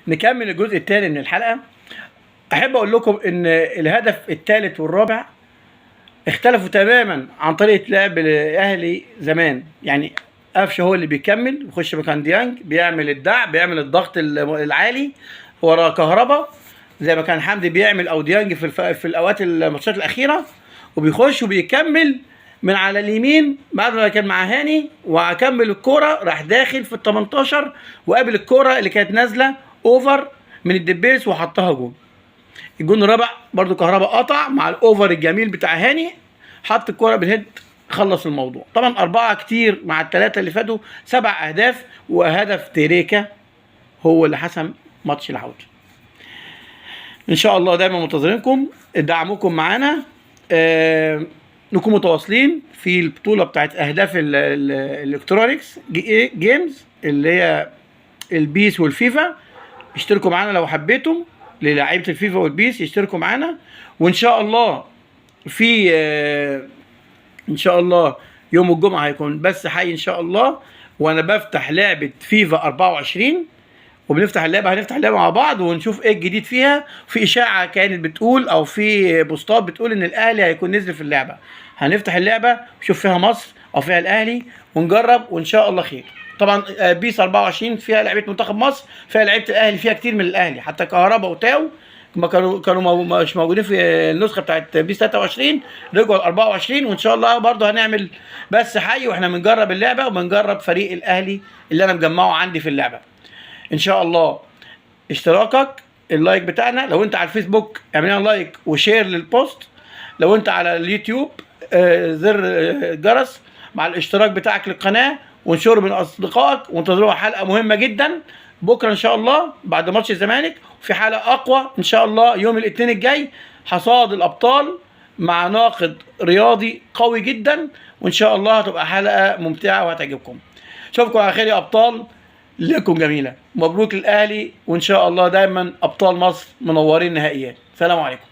نكمل الجزء الثاني من الحلقه. احب اقول لكم ان الهدف الثالث والرابع اختلفوا تماما عن طريقه لعب الاهلي زمان. يعني قفشه هو اللي بيكمل، بيخش مكان ديانج، بيعمل الدع، بيعمل الضغط العالي ورا كهربا زي ما كان حمدي بيعمل او ديانج في الاوقات الماتشات الاخيره، وبيخش وبيكمل من على اليمين بعد ما كان مع هاني، وكمل الكوره راح داخل في ال 18 وقابل الكوره اللي كانت نازله اوفر من الدبيس وحطها جول. الجون الرابع برضو كهربا قطع مع الاوفر الجميل بتاع هاني، حط الكوره بالهيد، خلص الموضوع. طبعا 4 كتير مع ال3 اللي فاتوا، 7 اهداف، وهدف تريكا هو اللي حسم ماتش العوده. ان شاء الله دايما منتظرينكم، دعمكم معانا، نكون متواصلين في البطوله بتاعت اهداف الالكترونيكس جيمز اللي هي البيس والفيفا. اشتركوا معانا لو حبيتم، للاعيبه الفيفا والبيس يشتركوا معانا. وان شاء الله في ان شاء الله يوم الجمعه هيكون بس حي ان شاء الله، وانا بفتح لعبه فيفا 24 وبنفتح اللعبه، هنفتح اللعبه مع بعض ونشوف ايه الجديد فيها. في اشاعه كانت بتقول او في بوستات بتقول ان الاهلي هيكون نزل في اللعبه. هنفتح اللعبه ونشوف فيها مصر او فيها الاهلي ونجرب، وان شاء الله خير. طبعا بيس 24 فيها لعيبه منتخب مصر، فيها لعيبه الاهلي، فيها كتير من الاهلي، حتى كهربا وتاو ما كانوا مش موجودين في النسخه بتاعت بيس 23، رجعوا 24. وان شاء الله برضه هنعمل بس حي واحنا بنجرب اللعبه وبنجرب فريق الاهلي اللي انا مجمعه عندي في اللعبه. ان شاء الله اشتراكك، اللايك بتاعنا، لو انت على الفيسبوك اعمل لنا لايك وشير للبوست، لو انت على اليوتيوب زر الجرس مع الاشتراك بتاعك للقناه، وانشره بين اصدقائك. وانتظروا حلقه مهمه جدا بكره ان شاء الله بعد ماتش الزمالك، وفي حلقه اقوى ان شاء الله يوم الاثنين الجاي، حصاد الابطال مع ناقد رياضي قوي جدا، وان شاء الله هتبقى حلقه ممتعه وهتعجبكم. اشوفكم على خير يا ابطال، لكم جميله، مبروك للاهلي، وان شاء الله دايما ابطال مصر منورين نهائيات. سلام عليكم.